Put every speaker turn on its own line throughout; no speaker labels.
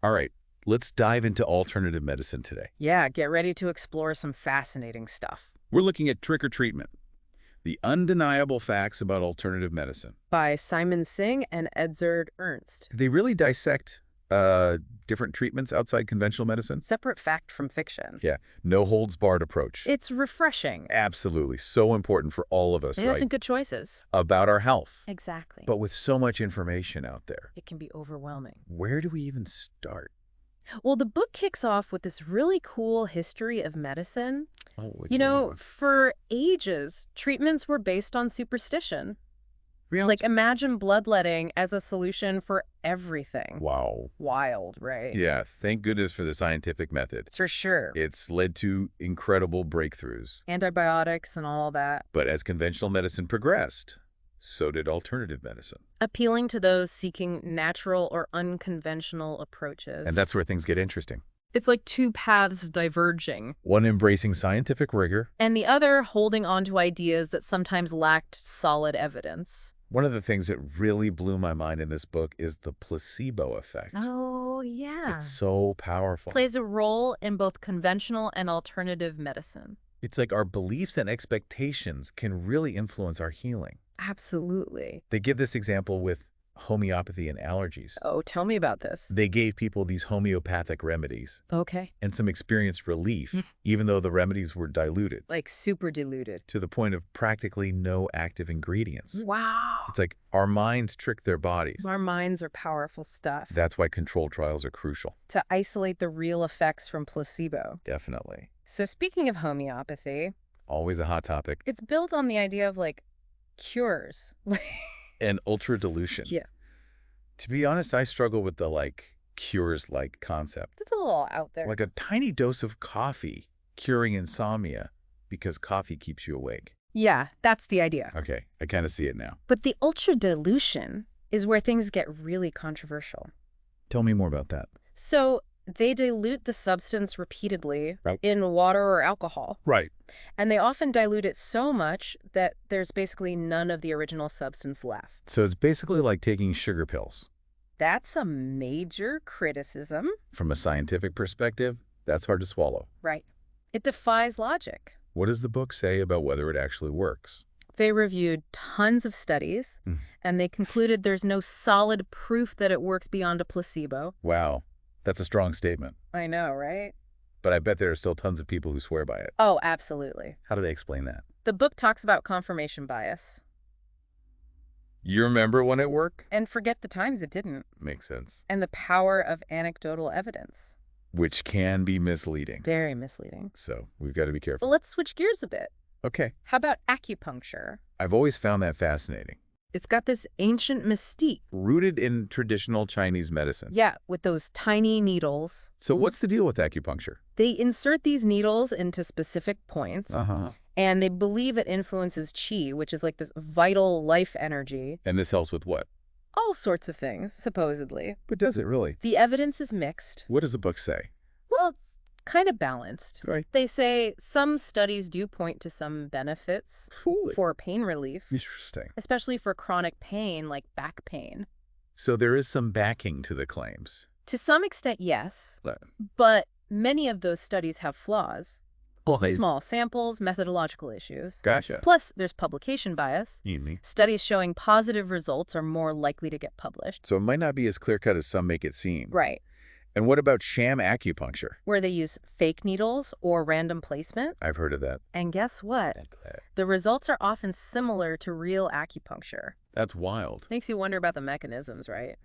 All right, let's dive into alternative medicine today.
Yeah, get ready to explore some fascinating stuff.
We're looking at trick or treatment, the undeniable facts about alternative medicine.
By S.Singh and Edzard Ernst.
They really dissect different treatments outside conventional medicine.
Separate fact from fiction.
Yeah, no holds barred approach.
It's refreshing.
Absolutely, so important for all of us,
And I
right?
think good choices.
About our health.
Exactly.
But with so much information out there,
It can be overwhelming.
where do we even start?
Well, the book kicks off with this really cool history of medicine.
Oh, which
You know,
one?
for ages, treatments were based on superstition.
Real?
Like, imagine bloodletting as a solution for everything.
Wow.
Wild, right?
Yeah, thank goodness for the scientific method.
For sure.
It's led to incredible breakthroughs.
Antibiotics and all that.
But as conventional medicine progressed, so did alternative medicine.
Appealing to those seeking natural or unconventional approaches.
And that's where things get interesting.
It's like two paths diverging,
One embracing scientific rigor.
and the other holding on to ideas that sometimes lacked solid evidence.
One of the things that really blew my mind in this book is the placebo effect.
Oh, yeah.
It's so powerful.
Plays a role in both conventional and alternative medicine.
It's like our beliefs and expectations can really influence our healing.
Absolutely.
They give this example with homeopathy and allergies.
Oh, tell me about this.
They gave people these homeopathic remedies
Okay.
and some experienced relief, even though the remedies were diluted
Like super diluted.
to the point of practically no active ingredients.
Wow.
It's like our minds trick their bodies.
Our minds are powerful stuff.
That's why controlled trials are crucial.
To isolate the real effects from placebo.
Definitely.
So speaking of homeopathy,
Always a hot topic.
it's built on the idea of like cures.
And ultra dilution.
Yeah.
To be honest, I struggle with the cures concept.
It's a little out there.
Like a tiny dose of coffee curing insomnia because coffee keeps you awake.
Yeah, that's the idea.
Okay, I kind of see it now.
But the ultra dilution is where things get really controversial.
Tell me more about that.
So they dilute the substance repeatedly
Right.
in water or alcohol.
Right.
And they often dilute it so much that there's basically none of the original substance left.
So it's basically like taking sugar pills.
That's a major criticism.
From a scientific perspective, that's hard to swallow.
Right. It defies logic.
What does the book say about whether it actually works?
They reviewed tons of studies, and they concluded there's no solid proof that it works beyond a placebo.
Wow, that's a strong statement.
I know, right?
But I bet there are still tons of people who swear by it.
Oh, absolutely.
How do they explain that?
The book talks about confirmation bias.
You remember when it worked?
And forget the times it didn't.
Makes sense.
And the power of anecdotal evidence.
Which can be misleading.
Very misleading.
So we've got to be careful.
But let's switch gears a bit.
Okay.
How about acupuncture?
I've always found that fascinating.
It's got this ancient mystique.
Rooted in traditional Chinese medicine.
Yeah, with those tiny needles.
So what's the deal with acupuncture?
They insert these needles into specific points, and they believe it influences qi, which is like this vital life energy.
And this helps with what?
All sorts of things, supposedly.
But does it really?
The evidence is mixed.
What does the book say?
Well, it's kind of balanced.
Right.
They say some studies do point to some benefits
Fully.
for pain relief,
Interesting.
especially for chronic pain like back pain.
So there is some backing to the claims.
To some extent, yes,
But-
but many of those studies have flaws.
Oh,
Small samples, methodological issues.
Gotcha.
Plus, there's publication bias.
You mean?
Studies showing positive results are more likely to get published.
So it might not be as clear-cut as some make it seem.
Right.
And what about sham acupuncture?
Where they use fake needles or random placement.
I've heard of that.
And guess what? The results are often similar to real acupuncture.
That's wild.
Makes you wonder about the mechanisms, right?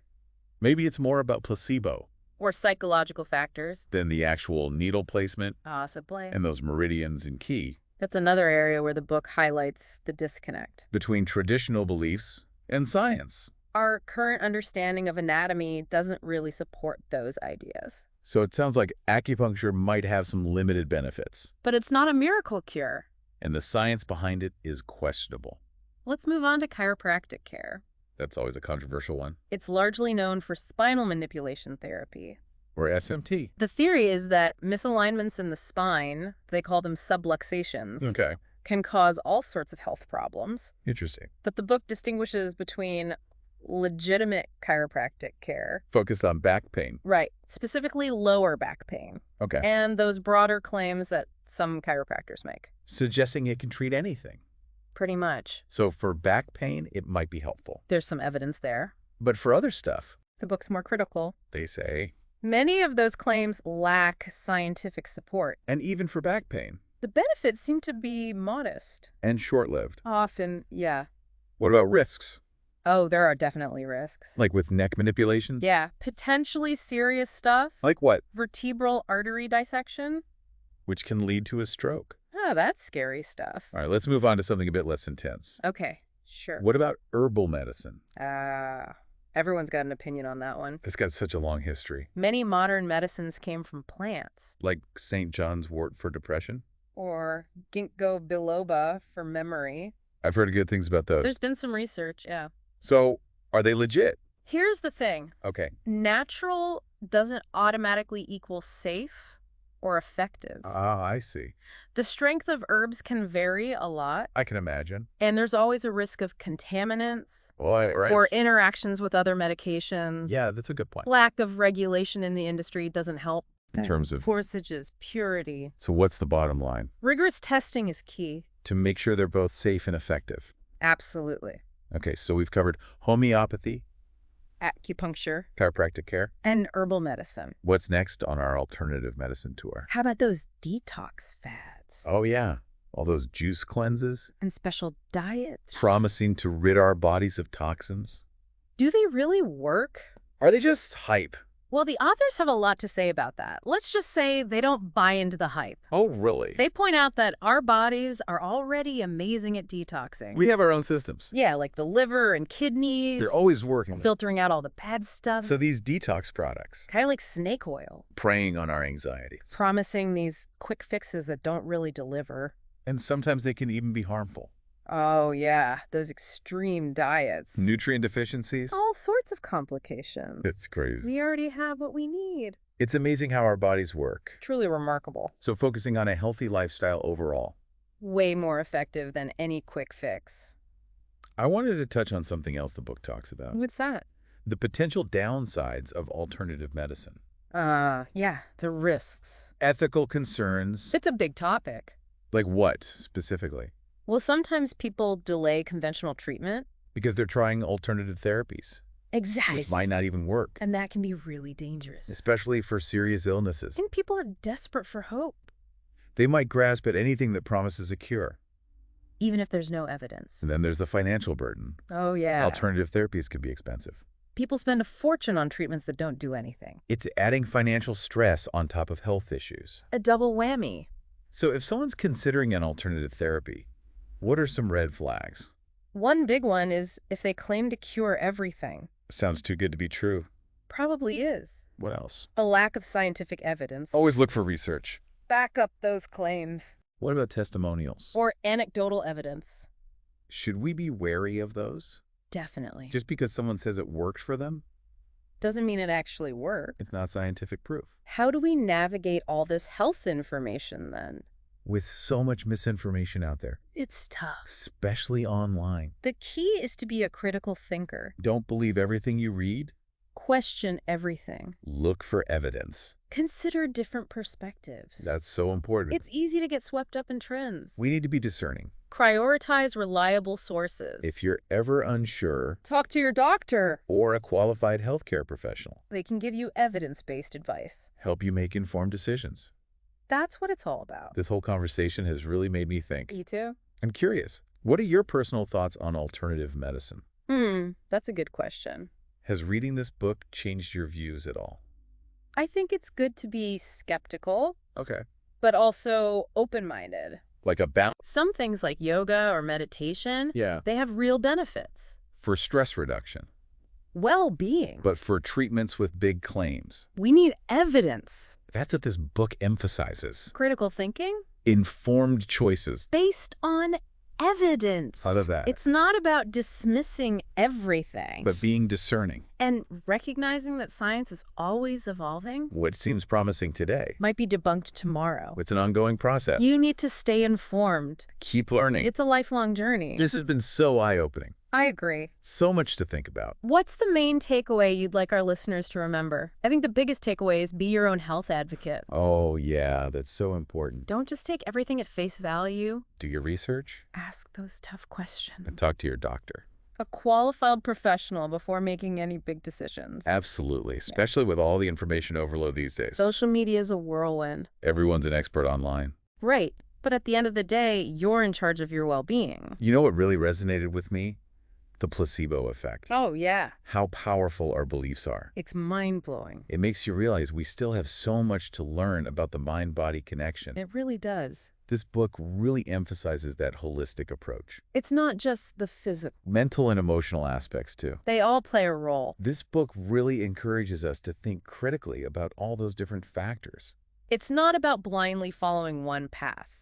Maybe it's more about placebo
Or psychological factors.
than the actual needle placement
Possibly.
and those meridians and key
That's another area where the book highlights the disconnect.
between traditional beliefs and science.
Our current understanding of anatomy doesn't really support those ideas.
So it sounds like acupuncture might have some limited benefits,
But it's not a miracle cure.
and the science behind it is questionable.
Let's move on to chiropractic care.
That's always a controversial one.
It's largely known for spinal manipulation therapy.
Or SMT.
The theory is that misalignments in the spine, they call them subluxations,
Okay.
can cause all sorts of health problems.
Interesting.
But the book distinguishes between legitimate chiropractic care.
Focused on back pain.
Right. Specifically lower back pain.
Okay.
And those broader claims that some chiropractors make.
Suggesting it can treat anything.
Pretty much.
So for back pain, it might be helpful.
There's some evidence there.
But for other stuff,
The book's more critical.
they say,
Many of those claims lack scientific support.
and even for back pain,
The benefits seem to be modest.
and short-lived.
Often, yeah.
What about risks?
Oh, there are definitely risks.
Like with neck manipulations?
Yeah, potentially serious stuff.
Like what?
Vertebral artery dissection.
Which can lead to a stroke.
Oh, that's scary stuff.
All right, let's move on to something a bit less intense.
Okay, sure.
What about herbal medicine?
Everyone's got an opinion on that one.
It's got such a long history.
Many modern medicines came from plants.
Like St. John's wort for depression?
Or ginkgo biloba for memory.
I've heard good things about those.
There's been some research, yeah.
So, are they legit?
Here's the thing.
Okay.
Natural doesn't automatically equal safe or effective.
Ah, I see.
The strength of herbs can vary a lot,
I can imagine.
and there's always a risk of contaminants
Well, right.
or interactions with other medications.
Yeah, that's a good point.
Lack of regulation in the industry doesn't help.
In terms of...
Dosages, purity.
So what's the bottom line?
Rigorous testing is key.
To make sure they're both safe and effective.
Absolutely.
Okay, so we've covered homeopathy,
Acupuncture,
chiropractic care.
and herbal medicine.
What's next on our alternative medicine tour?
How about those detox fads?
Oh, yeah. All those juice cleanses
And special diets?
promising to rid our bodies of toxins.
Do they really work?
Are they just hype?
Well, the authors have a lot to say about that. Let's just say they don't buy into the hype.
Oh, really?
They point out that our bodies are already amazing at detoxing.
We have our own systems.
Yeah, like the liver and kidneys.
They're always working.
Filtering out all the bad stuff.
So these detox products,
Kind of like snake oil.
preying on our anxieties.
Promising these quick fixes that don't really deliver.
And sometimes they can even be harmful.
Oh, yeah. Those extreme diets.
Nutrient deficiencies?
All sorts of complications.
It's crazy.
We already have what we need.
It's amazing how our bodies work.
Truly remarkable.
So focusing on a healthy lifestyle overall.
Way more effective than any quick fix.
I wanted to touch on something else the book talks about.
What's that?
The potential downsides of alternative medicine.
Yeah, the risks.
Ethical concerns.
It's a big topic.
Like what, specifically?
Well, sometimes people delay conventional treatment.
Because they're trying alternative therapies.
Exactly.
Which might not even work.
And that can be really dangerous.
Especially for serious illnesses.
And people are desperate for hope.
They might grasp at anything that promises a cure.
Even if there's no evidence.
And then there's the financial burden.
Oh, yeah.
Alternative therapies can be expensive.
People spend a fortune on treatments that don't do anything.
It's adding financial stress on top of health issues.
A double whammy.
So if someone's considering an alternative therapy, what are some red flags?
One big one is if they claim to cure everything.
Sounds too good to be true.
Probably is.
What else?
A lack of scientific evidence.
Always look for research.
Back up those claims.
What about testimonials?
Or anecdotal evidence.
Should we be wary of those?
Definitely.
Just because someone says it worked for them,
Doesn't mean it actually worked.
it's not scientific proof.
How do we navigate all this health information then?
With so much misinformation out there,
It's tough.
especially online.
The key is to be a critical thinker.
Don't believe everything you read.
Question everything.
Look for evidence.
Consider different perspectives.
That's so important.
It's easy to get swept up in trends.
We need to be discerning.
Prioritize reliable sources.
If you're ever unsure,
Talk to your doctor.
or a qualified healthcare professional,
They can give you evidence-based advice.
help you make informed decisions.
That's what it's all about.
This whole conversation has really made me think.
You too?
I'm curious, what are your personal thoughts on alternative medicine?
That's a good question.
Has reading this book changed your views at all?
I think it's good to be skeptical,
Okay.
but also open-minded.
Like a balance?
Some things like yoga or meditation,
Yeah.
they have real benefits.
For stress reduction,
Well-being.
but for treatments with big claims.
We need evidence.
That's what this book emphasizes.
Critical thinking
Informed choices.
based on evidence.
How does that?
It's not about dismissing everything.
But being discerning.
And recognizing that science is always evolving
What seems promising today.
might be debunked tomorrow.
It's an ongoing process.
You need to stay informed.
Keep learning.
It's a lifelong journey.
This has been so eye-opening.
I agree.
So much to think about.
What's the main takeaway you'd like our listeners to remember? I think the biggest takeaway is be your own health advocate.
Oh, yeah, that's so important.
Don't just take everything at face value.
Do your research
Ask those tough questions.
and talk to your doctor.
A qualified professional before making any big decisions.
Absolutely, especially with all the information overload these days.
Social media is a whirlwind.
Everyone's an expert online.
Right. But at the end of the day, you're in charge of your well-being.
You know what really resonated with me? The placebo effect.
Oh, yeah.
How powerful our beliefs are.
It's mind-blowing.
It makes you realize we still have so much to learn about the mind-body connection.
It really does.
This book really emphasizes that holistic approach.
It's not just the physical.
Mental and emotional aspects, too.
They all play a role.
This book really encourages us to think critically about all those different factors.
It's not about blindly following one path.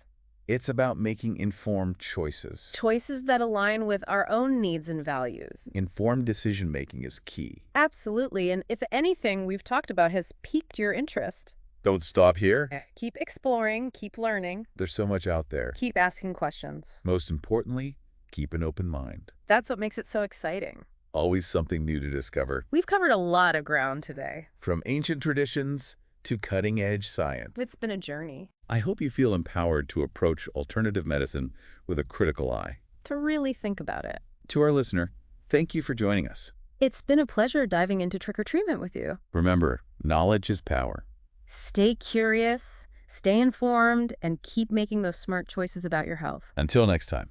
It's about making informed choices.
Choices that align with our own needs and values.
Informed decision-making is key.
Absolutely. And if anything we've talked about has piqued your interest,
Don't stop here.
keep exploring, keep learning,
There's so much out there.
keep asking questions.
Most importantly, keep an open mind.
That's what makes it so exciting.
Always something new to discover.
We've covered a lot of ground today.
From ancient traditions to cutting-edge science.
It's been a journey
I hope you feel empowered to approach alternative medicine with a critical eye.
to really think about it.
To our listener, thank you for joining us.
It's been a pleasure diving into trick-or-treatment with you.
Remember, knowledge is power.
Stay curious, stay informed, and keep making those smart choices about your health.
Until next time.